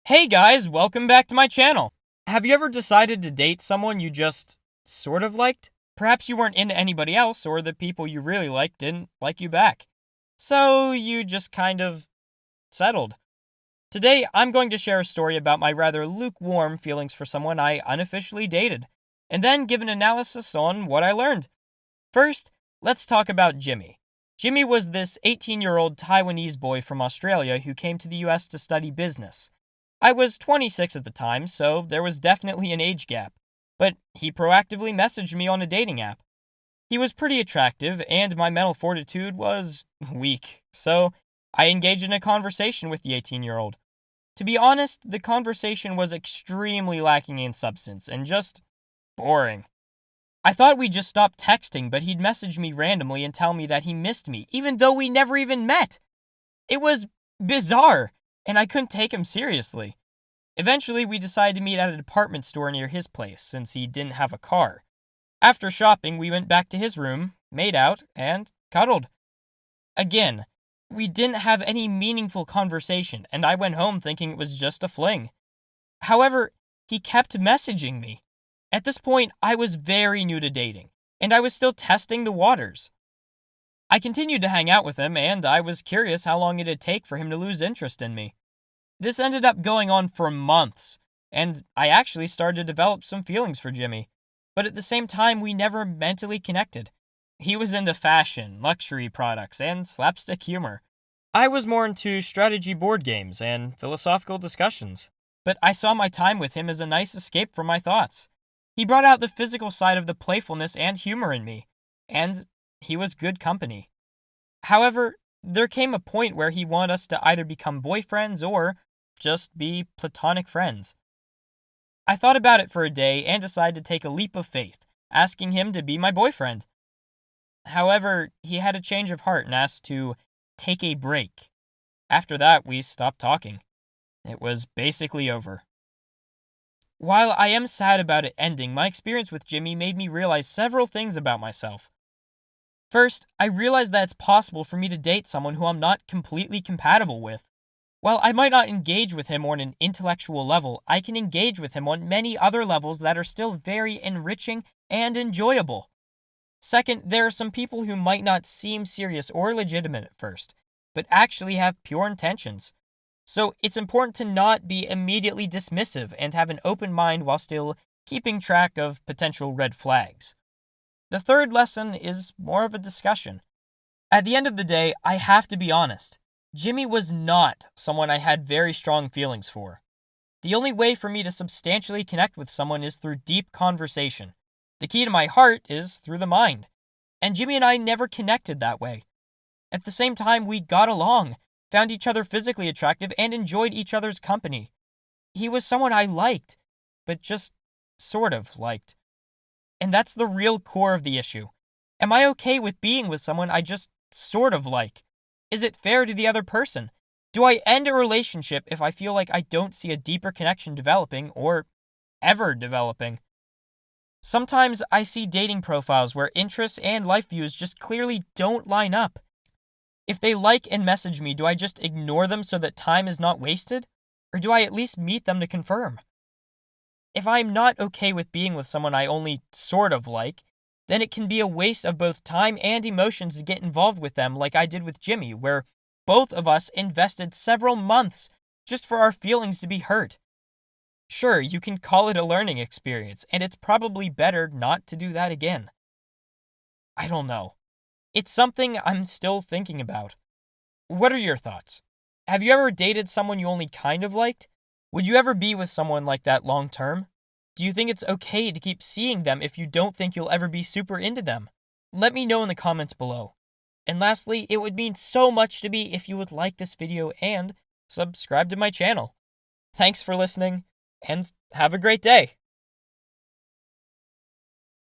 Hey guys, welcome back to my channel. Have you ever decided to date someone you just sort of liked? Perhaps you weren't into anybody else, or the people you really liked didn't like you back. So you just kind of settled. Today, I'm going to share a story about my rather lukewarm feelings for someone I unofficially dated, and then give an analysis on what I learned. First, let's talk about Jimmy. Jimmy was this 18-year-old Taiwanese boy from Australia who came to the US to study business. I was 26 at the time, so there was definitely an age gap, but he proactively messaged me on a dating app. He was pretty attractive, and my mental fortitude was weak, so I engaged in a conversation with the 18-year-old. To be honest, the conversation was extremely lacking in substance and just boring. I thought we'd just stop texting, but he'd message me randomly and tell me that he missed me, even though we never even met. It was bizarre, and I couldn't take him seriously. Eventually, we decided to meet at a department store near his place, since he didn't have a car. After shopping, we went back to his room, made out, and cuddled. Again, we didn't have any meaningful conversation, and I went home thinking it was just a fling. However, he kept messaging me. At this point, I was very new to dating, and I was still testing the waters. I continued to hang out with him, and I was curious how long it'd take for him to lose interest in me. This ended up going on for months, and I actually started to develop some feelings for Jimmy. But at the same time, we never mentally connected. He was into fashion, luxury products, and slapstick humor. I was more into strategy board games and philosophical discussions, but I saw my time with him as a nice escape from my thoughts. He brought out the physical side of the playfulness and humor in me, and he was good company. However, there came a point where he wanted us to either become boyfriends or just be platonic friends. I thought about it for a day and decided to take a leap of faith, asking him to be my boyfriend. However, he had a change of heart and asked to take a break. After that, we stopped talking. It was basically over. While I am sad about it ending, my experience with Jimmy made me realize several things about myself. First, I realized that it's possible for me to date someone who I'm not completely compatible with. While I might not engage with him on an intellectual level, I can engage with him on many other levels that are still very enriching and enjoyable. Second, there are some people who might not seem serious or legitimate at first, but actually have pure intentions. So it's important to not be immediately dismissive and have an open mind while still keeping track of potential red flags. The third lesson is more of a discussion. At the end of the day, I have to be honest. Jimmy was not someone I had very strong feelings for. The only way for me to substantially connect with someone is through deep conversation. The key to my heart is through the mind. And Jimmy and I never connected that way. At the same time, we got along, found each other physically attractive, and enjoyed each other's company. He was someone I liked, but just sort of liked. And that's the real core of the issue. Am I okay with being with someone I just sort of like? Is it fair to the other person? Do I end a relationship if I feel like I don't see a deeper connection developing or ever developing? Sometimes I see dating profiles where interests and life views just clearly don't line up. If they like and message me, do I just ignore them so that time is not wasted? Or do I at least meet them to confirm? If I'm not okay with being with someone I only sort of like, then it can be a waste of both time and emotions to get involved with them like I did with Jimmy, where both of us invested several months just for our feelings to be hurt. Sure, you can call it a learning experience, and it's probably better not to do that again. I don't know. It's something I'm still thinking about. What are your thoughts? Have you ever dated someone you only kind of liked? Would you ever be with someone like that long term? Do you think it's okay to keep seeing them if you don't think you'll ever be super into them? Let me know in the comments below. And lastly, it would mean so much to me if you would like this video and subscribe to my channel. Thanks for listening, and have a great day.